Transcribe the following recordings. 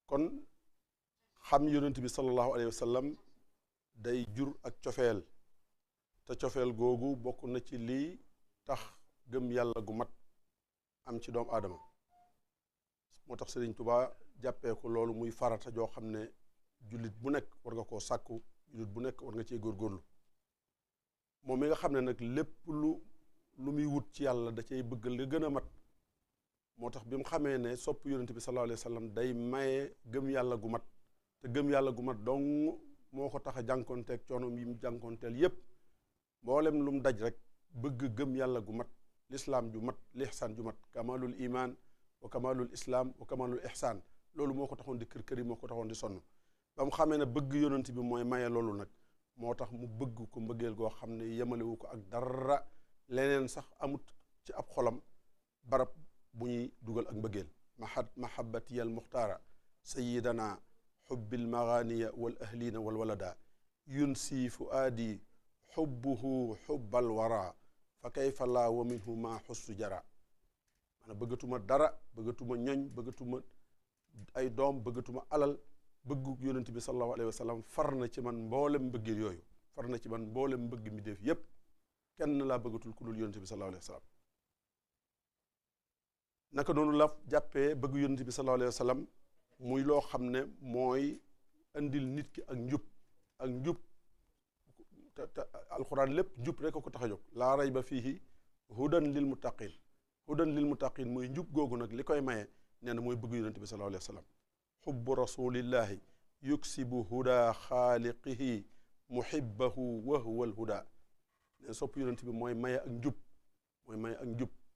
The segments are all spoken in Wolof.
kon xam yonent bi sallallahu alayhi wa sallam day jur ak cofeel te cofeel googu bokk na ci lii tax gëm yàlla gu mat am ci doomu aadama moo tax Sëriñ Tuubaa jàppee ko loolu muy farata joo xam ne jullit bu nekk war nga koo sàkku jullit bu nekk war nga cee góorgóorlu moom mi nga xam ne nag lépp lu muy wut ci yàlla da cay bëgg li gën a mat moo tax bi mu xamee ne sopp yonent bi sallallahu alayhi wa sallam day maye gëm yàlla gu mat te gëm yàlla gu mat dong moo ko tax a jànkoonteeg coonoom yi mu jànkoonteel yépp mboolem lu mu daj rek bëgg gëm yàlla gu mat lislaam ju mat lihsaan ju mat kamalul iman wa kamalul islaam wa kamalul ihsaan loolu moo ko taxoon di kër kër yi moo ko taxoon di sonn ba mu xamee ne bëgg yonent bi mooy maye loolu nag moo tax mu bëgg ko mbëggeel goo xam ne yemalewu ko ak dara leneen sax amut ci ab xolam barab bu ñuy dugal ak mbëggeel mahabbati al muxtaara sayidana xubbil maganiya wal ahlina wal walada yunsi fuaadi xubbuhu xubbal wara fa kayfa laa wa minhu ma xussu jara maanaam bëggatuma dara bëggatuma ñoñ bëggatuma ay doom bëggatuma alal bëggu yonent bi sallallahu alayhi wa sallam far na ci man mboolem mbëggeel yooyu far na ci man mboolem mbëgg mi def yépp kenn laa bëggatul ku dul yonent bi sallallahu alayhi wa sallam naka noonu la jàppee bëgg yonent bi sallallahu alayhi wa sallam muy loo xam ne mooy indil nit ki ak njub te alxuraan lépp njub rek ko tax a jóg laa rayba fiihi hudan lil muttaqin mooy njub googu nag li koy maye nee na mooy bëgg yonent bi sallallahu alayhi wa sallam xubbu rasulillahi yuksibu huda xaaliqihi muhibbahu wa huwa al huda neen sopp yonent bi mooy maye ak njub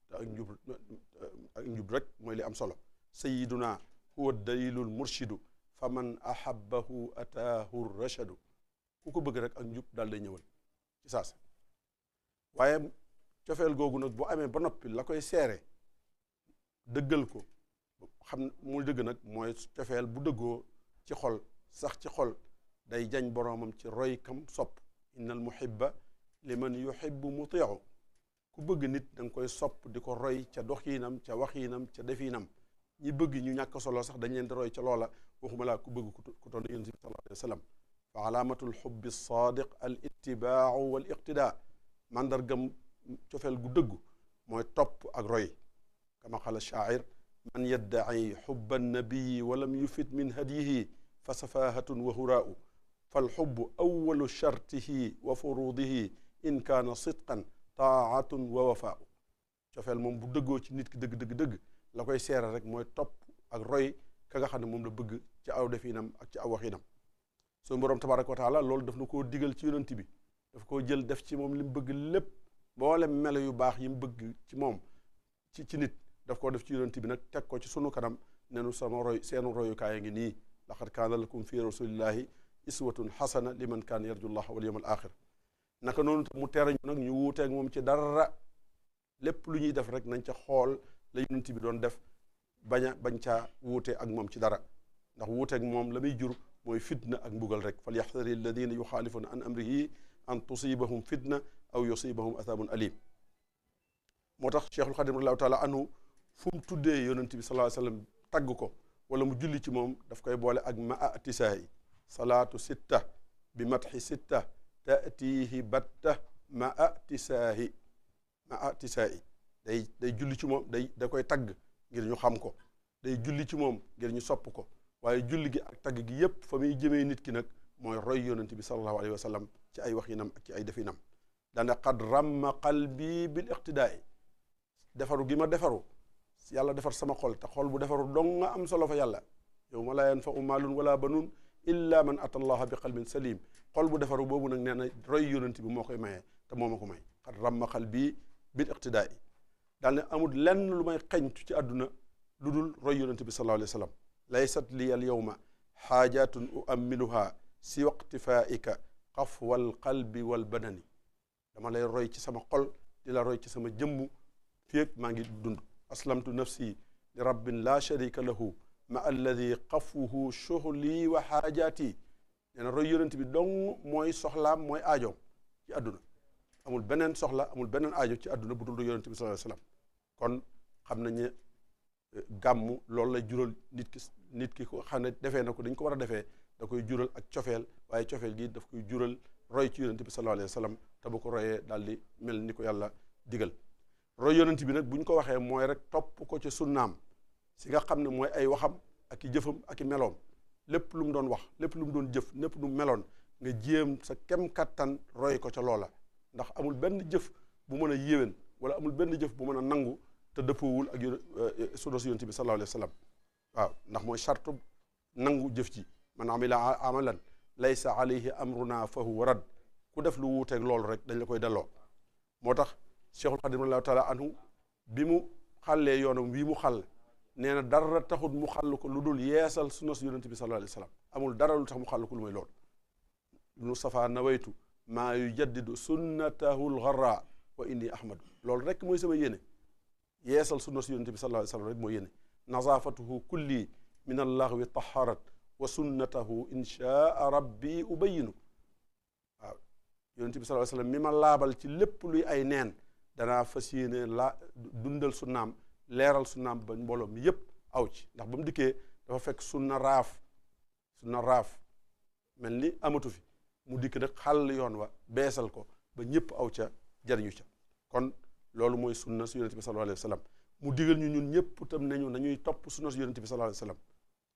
te ak njub rek mooy li am solo sayiduna huwa dalilul murshidu fa man ahabbahu ataahu rachadu ku ko bëgg rek ak njub daal day ñëwal ci saasa waaye cofeel googu nag bu amee ba noppi la koy seere dëggal ko xam muy dëgg nag mooy cofeel bu dëggoo ci xol sax ci xol day jañ boroomam ci roy kam sopp innal muhibba liman yuhibbu muti'u ku bëgg nit da nga koy sopp di ko roy ca doxiinam ca waxiinam ca defiinam ñi bëgg ñu ñàkk solo sax dañ leen di roy ca loola waxuma laa ku bëgg ku toll yonent bi sallallahu alayhi wa sallam fa alaamatul xubbi saadiq al ittibaau wal iqtidaa mandargam cofeel gu dëggu mooy topp ak roy kama qala shaa'ir man yaddaci xubba nabiyi walam yufit min hadyihi fa safahatun wa huraau fal xubbu awalu shartihi wa furuudihi in kaana sidqan taatun wa wafaau cofeel moom bu dëggoo ci nit ki dëgg la koy seeral rek mooy topp ak roy ka nga xam ne moom la bëgg ci aw definam ak ci aw waxinam suñu boroom tabaraka wa taala loolu daf na koo digal ci yonent bi daf koo jël def ci moom li mu bëgg lépp mboolem melo yu baax yi mu bëgg ci moom ci nit daf koo def ci yonent bi nag teg ko ci sunu kanam nenu sama roy seenu royukaay a ngi nii laqad kaana lakum fi rasulillahi iswatun xasana liman kaana yarju llaha wal yawmal axir naka noonu mu tere ñu nag ñu wuuteeg moom ci dara lépp lu ñuy def rek nañ ca xool la yonent bi doon def bañ caa wuute ak moom ci dara ndax wuuteeg moom la muy jur mooy fitna ak mbugal rek fal yaxdari alladina yuxaalifuna an amrihi an tusibahum fitna aw yusibahum athabun alim moo tax cheikhul xadim radiallahu taala anhu fu mu tuddee yonent bi sallallahu alayhi wasallam tagg ko wala mu julli ci moom daf koy boole ak ma atisaayi salaatu sitta bi matxi sitta taatihi batta ma atisaahi day julli ci moom da koy tagg ngir ñu xam ko day julli ci moom ngir ñu sopp ko waaye julli gi ak tagg gi yépp fa muy jëmee nit ki nag mooy roy yonent bi sallallahu alayhi wa sallam ci ay waxinam ak ci ay definam dana qad ramma qalbi bil iqtidaai defaru gi ma defaru yàlla defar sama xol te xol bu defaru dong nga am solo fa yàlla yawma laa yanfa'u maalun wala banuun illa man ata allaha bi qalbin salim xol bu defaru boobu nag nee na roy yonent bi moo koy mayee te moo ma ko may qad ramma qalbi bil iqtidaai daal ne amul lenn lu may xeñtu ci àdduna lu dul roy yonent bi sallallahu alayhi wa sallam laysat li al yawma xaajatun uammiluha si waqtifaaika xafwal qalbi wal badani dama lay roy ci sama xol di la roy ci sama jëmmu féeg maa ngi dund aslamtu nafsi li rabbin la sharika lahu ma alladi xafwuhu shughli wa xaajaati nee na roy yonent bi dong mooy soxlaam mooy aajoom ci àdduna amul beneen soxla amul beneen aajo ci àdduna bu dul yonent bi sallallahu alayhi wasallam kon xam nañ ne gàmmu loolu lay jural nit ki nit ki ko xam ne defee na ko dañ ko war a defee da koy jural ak cofeel waaye cofeel gi daf koy jural roy ci yonent bi sallallahu alayhi wa sallam te bu ko royee daal di mel ni ko yàlla digal roy yonent bi nag bu ñu ko waxee mooy rek topp ko ci sunnaam si nga xam ne mooy ay waxam ak i jëfam ak i meloom lépp lu mu doon wax lépp lu mu doon jëf lépp lu mu meloon nga jéem sa kem kattan roy ko ca loola ndax amul benn jëf bu mën a yéwén wala amul benn jëf bu mën a nangu te dëppoowul ak sunna si yonent bi sallallahu alayhi wa sallam waaw ndax mooy chartu nangu jëf ci man amila amalan laysa alayhi amruna fa huwa rad ku def lu wuuteeg loolu rek dañ la koy delloo moo tax cheikhul xadim radiallahu taala anhu bi mu xàllee yoonam wii mu xàll nee na dara taxut mu xàll ko lu dul yeesal sunna si yonent bi sallallahu alayhi wa sallam amul dara lu tax mu xàll ko lu may loolu Mustafa nawaytu maa yujaddidu sunnatahu lgarra wa inni ahmadu loolu rek mooy sama yéene yeesal sunna si yonent bi sallallahu alayhi wa sallam rek mooy yéene nazafatuhu kulli min allaghwi taharat wa sunnatahu inchaa rabbi ubayinu waaw yonent bi sallallahu alayhi wa sallam mi ma laabal ci lépp luy ay neen danaa fas yéene dundal sunnaam leeral sunnaam ba mbooloo mi yépp aw ci ndax ba mu dikkee dafa fekk sunna raaf mel ni amatu fi mu dikk nag xàll yoon wa beesal ko ba ñëpp aw ca jariñu ca kon loolu mooy sunna su yonent bi sallallahu alayhi wa sallam mu digal ñu ñun ñëpp tam nañu nañuy topp sunna su yonent bi sallallahu alayhi wa sallam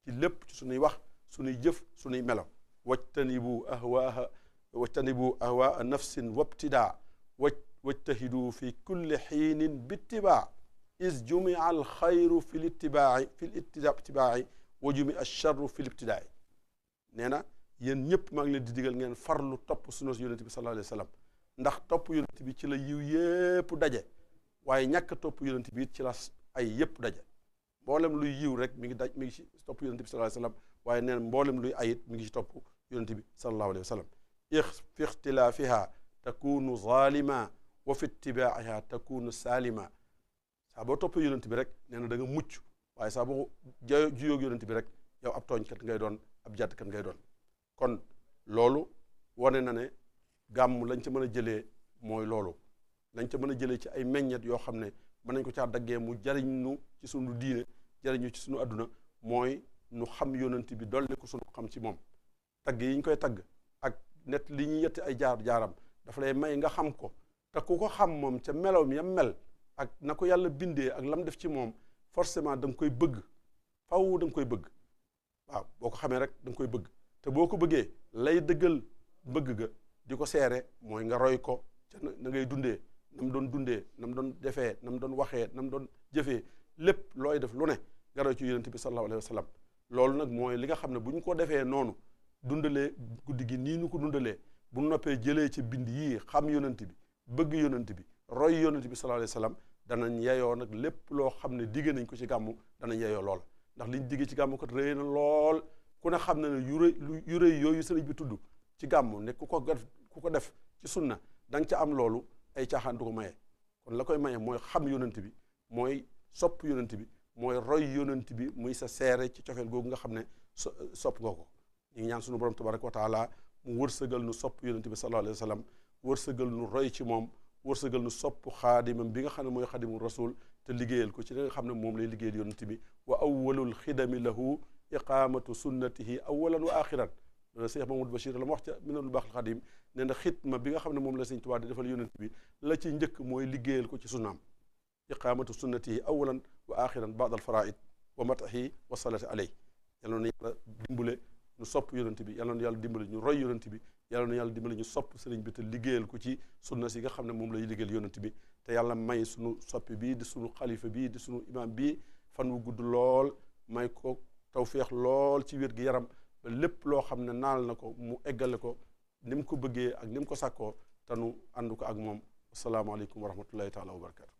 ci lépp ci suñuy wax suñuy jëf suñuy melo wajtanibu ahwaa nafsin wabtidaa wajtahidu fi kulli xiinin bittibaa is jumia al xayru fi littibaai wa jumia alcharru fi libtidaai nee na yéen ñëpp maa ngi leen di digal ngeen farlu topp sunna si yonent bi sallallahu alayhi wa sallam ndax topp yonent bi ci la yiw yépp daje waaye ñàkk topp yonent bi it ci la ay yépp daje mboolem luy yiw rek mi ngi ci topp yonent bi sallallahu alayhi wa sallam waaye nee na mboolem luy ayit mi ngi ci topp yonent bi sallallahu alayhi wa sallam fi ixtilaafiha takunu zalima wa fi ittibaiha takunu salima saa boo toppee yonent bi rek nee na da nga mucc waaye saa boo juyoog yonent bi rek yow ab tooñkat ngay doon ab jàddkat ngay doon kon loolu wane na ne gàmm lañ ca mën a jëlee mooy loolu lañ ca mën a jëlee ci ay meññet yoo xam ne mën nañ ko caa daggee mu jariñ nu ci sunu diine jariñ ñu ci sunu adduna mooy nu xam yonent bi dolli ko sunu xam ci moom tagg yi ñu koy tagg ak net li ñuy yetti ay jaaram dafa lay may nga xam ko te ku ko xam moom ca meloom yam mel ak na ko yàlla bindee ak lam def ci moom forcément da nga koy bëgg faw da nga koy bëgg waaw boo ko xamee rek da nga koy bëgg te boo ko bëggee lay dëggal bëgg ga di ko seere mooy nga roy ko ca na ngay dundee na mu doon dundee na mu doon defee na mu doon waxee na mu doon jëfee lépp looy def lu ne nga roy ci yonent bi sallallahu alayhi wa sallam loolu nag mooy li nga xam ne bu ñu ko defee noonu dundalee guddi gi nii ñu ko dundalee bu noppee jëlee ci bind yii xam yonent bi bëgg yonent bi roy yonent bi sallallahu alayhi wa sallam danañ yeyoo nag lépp loo xam ne digge nañ ko ci gàmmu danañ yeyoo lool ndax liñ digge ci gàmmu kat rëy na lool ku ne xam ne ne yu rëy yooyu sëriñ bi tudd ci gàmmu ne ku ko def ci sunna da nga ca am loolu ay caaxaan du ko maye kon la koy maye mooy xam yonent bi mooy sopp yonent bi mooy roy yonent bi muy sa seere ci cofeel googu nga xam ne sopp nga ko ñu ngi ñaan sunu borom tabaraka wa taala mu wërsëgal nu sopp yonent bi sallallahu alayhi wa sallam wërsëgal nu roy ci moom wërsëgal nu sopp xaadimam bi nga xam ne mooy xaadimu rasul te liggéeyal ko ci li nga xam ne moom lay liggéeyal yonent bi wa awwalul xidami lahu iqamatu sunnatihi awalan wa axiran Cheikh Mamadou Bachir la ma wax ca Minanul Baaxil Xadim nee na xitma bi nga xam ne moom la Sëñ Tuubaa di defal yonent bi la ci njëkk mooy liggéeyal ko ci sunnaam iqamatu sunnatihi awalan wa axiran baad al faraid wa matahi wa salati aley yàlla na yàlla dimbale ñu sopp yonent bi yàlla na yàlla dimbale ñu roy yonent bi yàlla na yàlla dimbale ñu sopp sëriñ bi te liggéeyal ko ci sunna si nga xam ne moom lay liggéeyal yonent bi te yàlla may sunu soppi bii di sunu xalifa bii di sunu imam bii fan wu gudd lool may ko tawféex lool ci wér gi yaram ba lépp loo xam ne naal na ko mu eggale ko ni mu ko bëggee ak ni mu ko sàkkoo te nu ànd ko ak moom asalaamaaleykum wa rahmatullahi taala wa barakatu